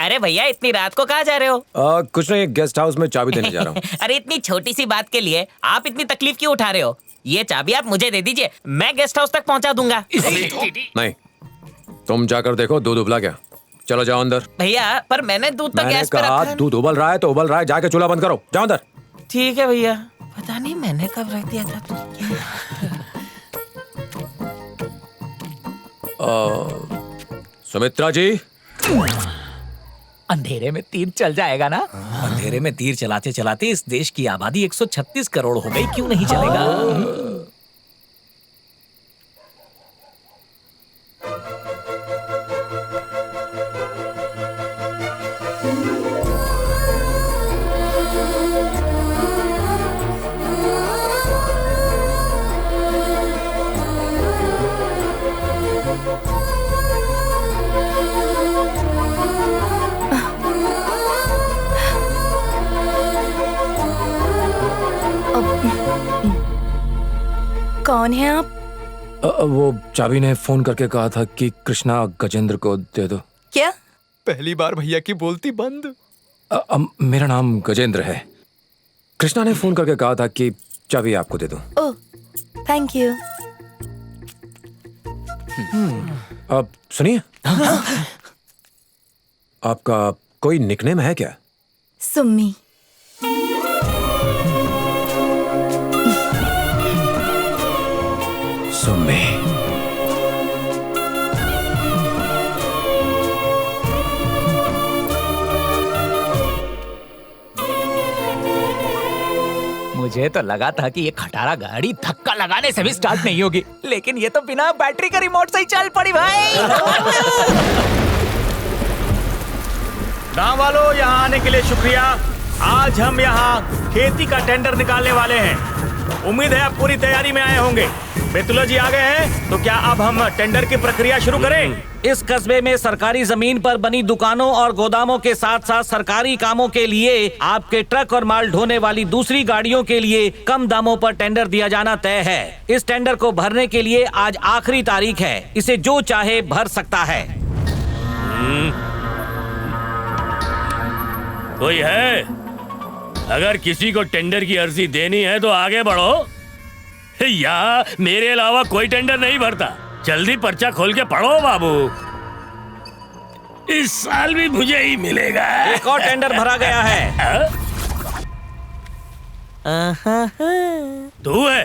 अरे भैया इतनी रात को कहाँ जा रहे हो? कुछ नहीं, गेस्ट हाउस में चाबी देने जा रहा हूँ। अरे इतनी छोटी सी बात के लिए आप इतनी तकलीफ क्यों उठा रहे हो? ये चाबी आप मुझे दे दीजिए, मैं गेस्ट हाउस तक पहुँचा दूंगा। नहीं, तुम जाकर देखो दूध उबला क्या। चलो जाओ अंदर। भैया पर मैंने दूध तो गैस पे रखा है। दूध उबल रहा है तो उबल रहा है, जाके चूल्हा बंद करो, जाओ अंदर। ठीक है भैया। पता नहीं मैंने कब रख दिया था। सुमित्रा जी, अंधेरे में तीर चल जाएगा ना? अंधेरे में तीर चलाते चलाते इस देश की आबादी 136 करोड़ हो गई, क्यों नहीं चलेगा? कौन है आप? वो चाबी ने फोन करके कहा था कि कृष्णा गजेंद्र को दे दो। क्या? पहली बार भैया की बोलती बंद। मेरा नाम गजेंद्र है। कृष्णा ने फोन करके कहा था कि चाबी आपको दे दो। ओह, थैंक यू। अब सुनिए, आपका कोई निकनेम है क्या? सुम्मी। सुम्मी। मुझे तो लगा था कि ये खटारा गाड़ी धक्का लगाने से भी स्टार्ट नहीं होगी, लेकिन ये तो बिना बैटरी के रिमोट से ही चल पड़ी भाई। गांव वालों, यहाँ आने के लिए शुक्रिया। आज हम यहाँ खेती का टेंडर निकालने वाले हैं। उम्मीद है आप पूरी तैयारी में आए होंगे। बेतुला जी आ गए हैं, तो क्या अब हम टेंडर की प्रक्रिया शुरू करें? इस कस्बे में सरकारी जमीन पर बनी दुकानों और गोदामों के साथ साथ सरकारी कामों के लिए आपके ट्रक और माल ढोने वाली दूसरी गाड़ियों के लिए कम दामों पर टेंडर दिया जाना तय है। इस टेंडर को भरने के लिए आज आखिरी तारीख है। इसे जो चाहे भर सकता है। कोई है? अगर किसी को टेंडर की अर्जी देनी है तो आगे बढ़ो। या मेरे अलावा कोई टेंडर नहीं भरता। जल्दी पर्चा खोल के पढ़ो बाबू। इस साल भी मुझे ही मिलेगा। एक और टेंडर भरा गया है। तू है?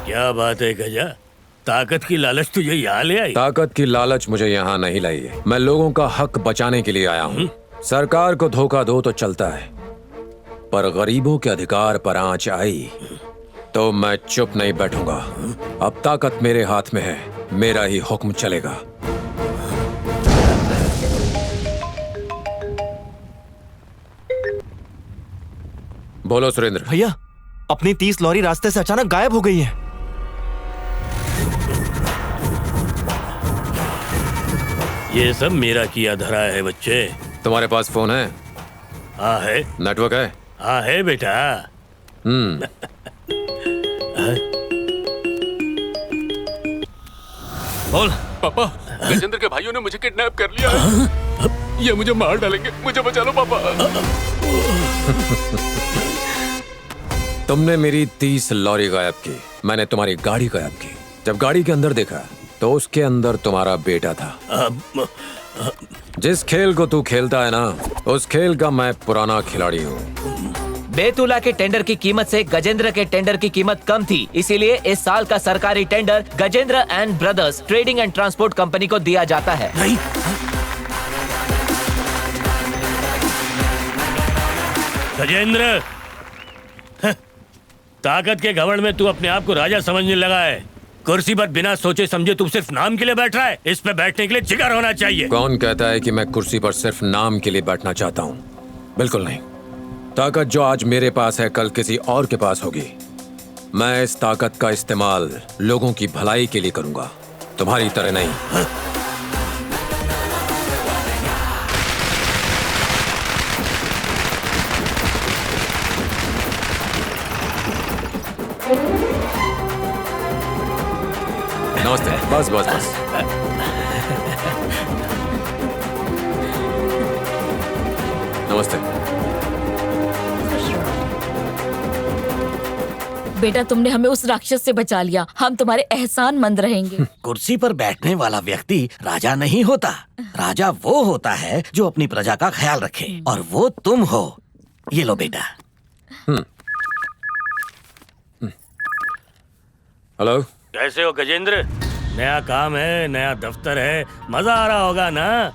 क्या बात है गजा, ताकत की लालच तुझे यहाँ ले आई? ताकत की लालच मुझे यहाँ नहीं लाई है। मैं लोगों का हक बचाने के लिए आया हूँ। सरकार को धोखा दो तो चलता है, पर गरीबों के अधिकार पर आंच आई तो मैं चुप नहीं बैठूंगा। अब ताकत मेरे हाथ में है, मेरा ही हुक्म चलेगा। बोलो सुरेंद्र। भैया, अपनी 30 लॉरी रास्ते से अचानक गायब हो गई है। ये सब मेरा किया धरा है बच्चे। तुम्हारे पास फोन है? हाँ है। नेटवर्क है? हाँ है बेटा। बोल। पापा, गजेंद्र के भाइयों ने मुझे किडनैप कर लिया है। ये मुझे मार डालेंगे, मुझे बचा लो पापा। तुमने मेरी 30 लॉरी गायब की, मैंने तुम्हारी गाड़ी गायब की। जब गाड़ी के अंदर देखा तो उसके अंदर तुम्हारा बेटा था। जिस खेल को तू खेलता है ना, उस खेल का मैं पुराना खिलाड़ी हूँ। बेतुला के टेंडर की कीमत से गजेंद्र के टेंडर की कीमत कम थी, इसीलिए इस साल का सरकारी tender Gajendra and brothers trading and transport company को दिया जाता है। गजेंद्र, ताकत के घमंड में तू अपने आप को राजा समझने लगा है। कुर्सी पर बिना सोचे समझे तू सिर्फ नाम के लिए बैठ रहा है। इस पे बैठने के लिए जिगर होना चाहिए। कौन कहता है कि मैं कुर्सी पर सिर्फ नाम के लिए बैठना चाहता हूँ? बिल्कुल नहीं। ताकत जो आज मेरे पास है कल किसी और के पास होगी। मैं इस ताकत का इस्तेमाल लोगों की भलाई के लिए करूंगा, तुम्हारी तरह नहीं। नमस्ते। बस बस बस। नमस्ते। बेटा, तुमने हमें उस राक्षस से बचा लिया। हम तुम्हारे एहसानमंद रहेंगे। कुर्सी पर बैठने वाला व्यक्ति राजा नहीं होता। राजा वो होता है जो अपनी प्रजा का ख्याल रखे, और वो तुम हो। ये लो बेटा। हेलो। कैसे हो गजेंद्र? नया काम है, नया दफ्तर है, मजा आ रहा होगा ना?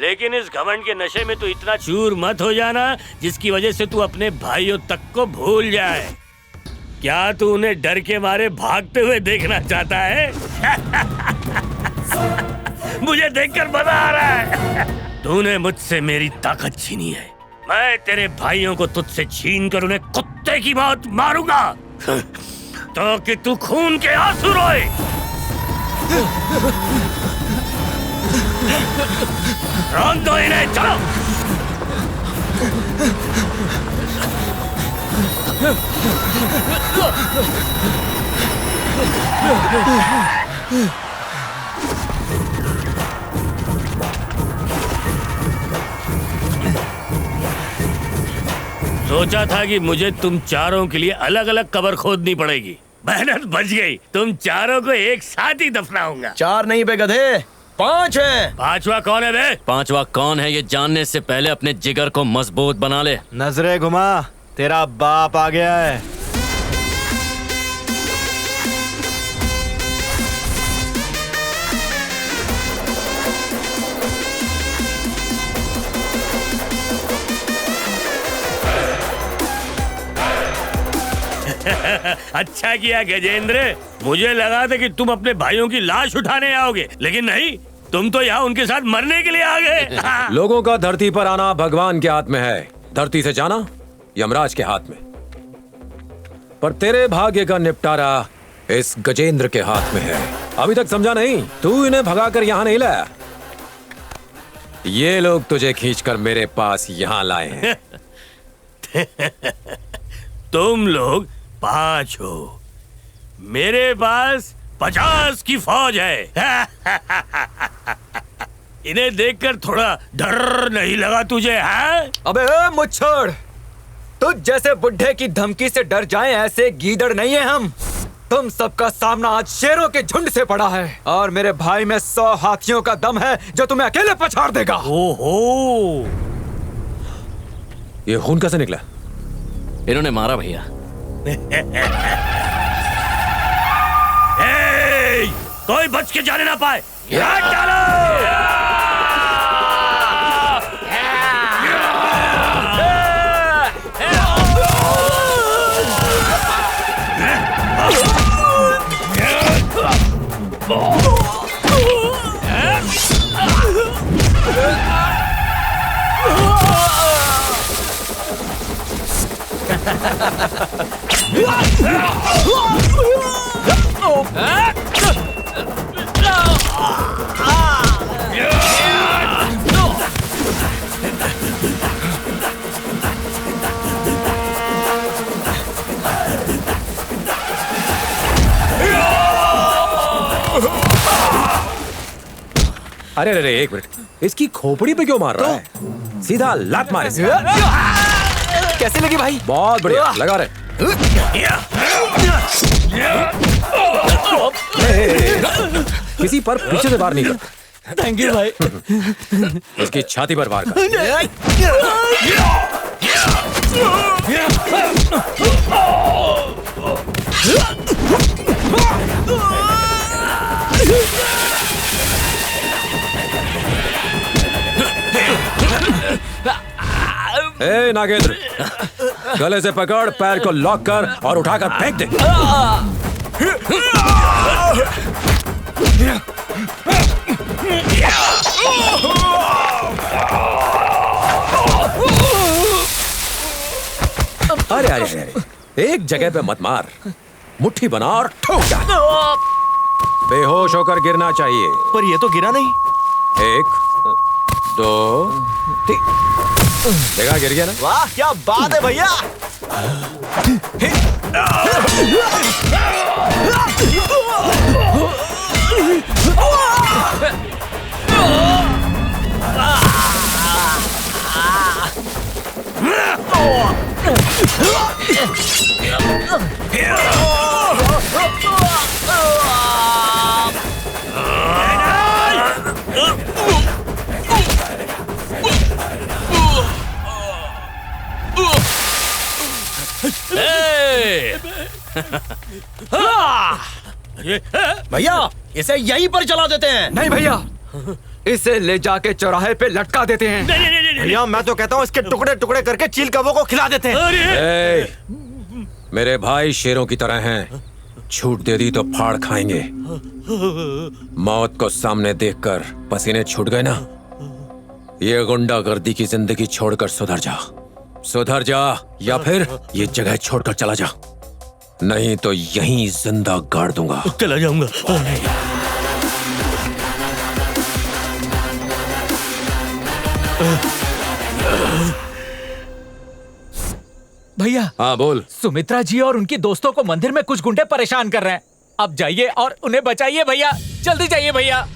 लेकिन इस घमंड के नशे में तू इतना चूर मत हो जाना जिसकी वजह से तू अपने भाइयों तक को भूल जाए। क्या तू उन्हें डर के मारे भागते हुए देखना चाहता है? मुझे देखकर मजा आ रहा है। तूने मुझसे मेरी ताकत छीनी है। मैं तेरे भाइयों को तुझसे छीन कर उन्हें कुत्ते की मौत मारूंगा तो कि तू खून के आंसू रोए। रोक दो इन्हें, चलो। सोचा था कि मुझे तुम चारों के लिए अलग अलग कब्र खोदनी पड़ेगी। मेहनत बच गई। तुम चारों को एक साथ ही दफनाऊंगा। 4 नहीं बे गधे, 5 है। 5वां कौन है बे? 5वां कौन है ये जानने से पहले अपने जिगर को मजबूत बना ले। नजरे घुमा, तेरा बाप आ गया है। अच्छा किया गजेंद्र। मुझे लगा था कि तुम अपने भाइयों की लाश उठाने आओगे, लेकिन नहीं, तुम तो यहाँ उनके साथ मरने के लिए आ गए। लोगों का धरती पर आना भगवान के हाथ में है, धरती से जाना यमराज के हाथ में। पर तेरे भाग्य का निपटारा इस गजेंद्र के हाथ में है। अभी तक समझा नहीं? तू इन्हें भगाकर यहाँ नहीं लाया, ये लोग तुझे खींचकर मेरे पास यहाँ लाए हैं। तुम लोग 5 हो, मेरे पास 50 की फौज है। इन्हें देखकर थोड़ा डर नहीं लगा तुझे? है? अबे मुच्छड़, तुझ जैसे बुढ़े की धमकी से डर जाएं ऐसे गीदड़ नहीं है हम। तुम सबका सामना आज शेरों के झुंड से पड़ा है, और मेरे भाई में 100 हाथियों का दम है जो तुम्हें अकेले पछाड़ देगा। ओहो, ये खून कैसे निकला? इन्होंने मारा भैया। कोई बच के जाने ना पाए। हाथ डालो। अरे अरे एक मिनट, इसकी खोपड़ी पे क्यों मार रहा है? सीधा लात मार। कैसे लगी भाई? बहुत बढ़िया लगा रहे। किसी पर पीछे से वार नहीं कर। थैंक यू भाई। इसकी छाती पर वार कर। ए नागेंद्र, गले से पकड़, पैर को लॉक कर और उठाकर फेंक दे। अरे अरे अरे, एक जगह पे मत मार, मुट्ठी बना और ठोक डाल। बेहोश होकर गिरना चाहिए। पर ये तो गिरा नहीं। 1 2 देखा, गिर गया ना। वाह क्या बात है भैया। भैया इसे यहीं पर जला देते हैं। नहीं भैया, इसे ले जाके चौराहे पे लटका देते हैं। भैया मैं तो कहता हूँ इसके टुकड़े टुकड़े करके चील कौवों को खिला देते हैं। मेरे भाई शेरों की तरह हैं, छूट दे दी तो फाड़ खाएंगे। मौत को सामने देखकर पसीने छूट गए ना, ये गुंडागर्दी की जिंदगी छोड़कर सुधर जा या फिर ये जगह छोड़कर चला जा, नहीं तो यहीं जिंदा गाड़ दूंगा। चला जाऊंगा। भैया। हाँ बोल। सुमित्रा जी और उनके दोस्तों को मंदिर में कुछ गुंडे परेशान कर रहे हैं। अब जाइए और उन्हें बचाइए भैया, जल्दी जाइए भैया।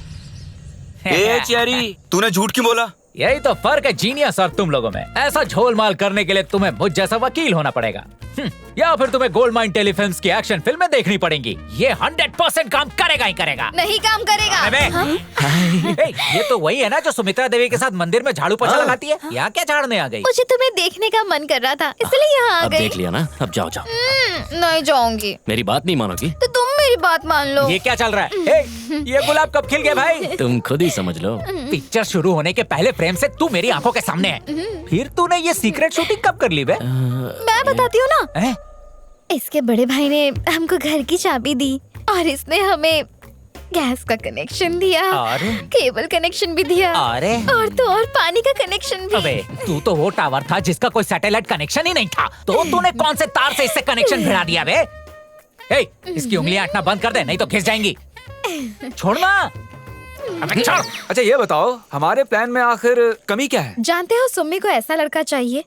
चेरी, तूने झूठ क्यों बोला? यही तो फर्क है जीनियस और तुम लोगों में। ऐसा झोलमाल करने के लिए तुम्हें मुझ जैसा वकील होना पड़ेगा, या फिर तुम्हें गोल्ड माइन टेलीफिल्म्स की एक्शन फिल्में देखनी पड़ेंगी। ये 100% काम करेगा ही करेगा। नहीं काम करेगा। ये तो वही है ना जो सुमित्रा देवी के साथ मंदिर में झाड़ू पोछा लगाती है। यहाँ क्या झाड़ने आ गई? मुझे तुम्हें देखने का मन कर रहा था, इसलिए यहाँ आ अब गई। देख लिया ना, अब जाओ जाओ। नहीं जाऊंगी। मेरी बात नहीं मानोगी तो तुम मेरी बात मान लो। ये क्या चल रहा है? ये गुलाब कब खिल गया भाई? तुम खुद ही समझ लो। पिक्चर शुरू होने के पहले फ्रेम से तू मेरी आंखों के सामने है, फिर तूने ये सीक्रेट शूटिंग कब कर ली बे? मैं बताती हूँ ना। इसके बड़े भाई ने हमको घर की चाबी दी और इसने हमें गैस का कनेक्शन दिया और केबल कनेक्शन भी दिया और तो और पानी का कनेक्शन भी। अबे तू तो वो टावर था जिसका कोई सैटेलाइट कनेक्शन ही नहीं था, तो तूने कौन से तार से इससे कनेक्शन भिड़ा दिया बे? इसकी उंगलियां अटना बंद कर दे, नहीं तो घिस जाएंगी। छोड़ना। अबे छोड़। अच्छा ये बताओ, हमारे प्लान में आखिर कमी क्या है? जानते हो, सुम्मी को ऐसा लड़का चाहिए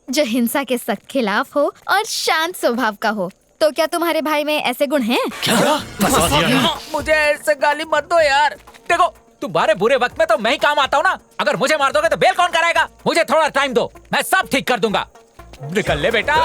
जो हिंसा के सख्त खिलाफ हो और शांत स्वभाव का हो। तो क्या तुम्हारे भाई में ऐसे गुण हैं? क्या? मुझे ऐसे गाली मत दो यार। देखो तुम्हारे बुरे वक्त में तो मैं ही काम आता हूँ ना। अगर मुझे मार दोगे तो बेल कौन कराएगा? मुझे थोड़ा टाइम दो, मैं सब ठीक कर दूंगा। निकल ले बेटा।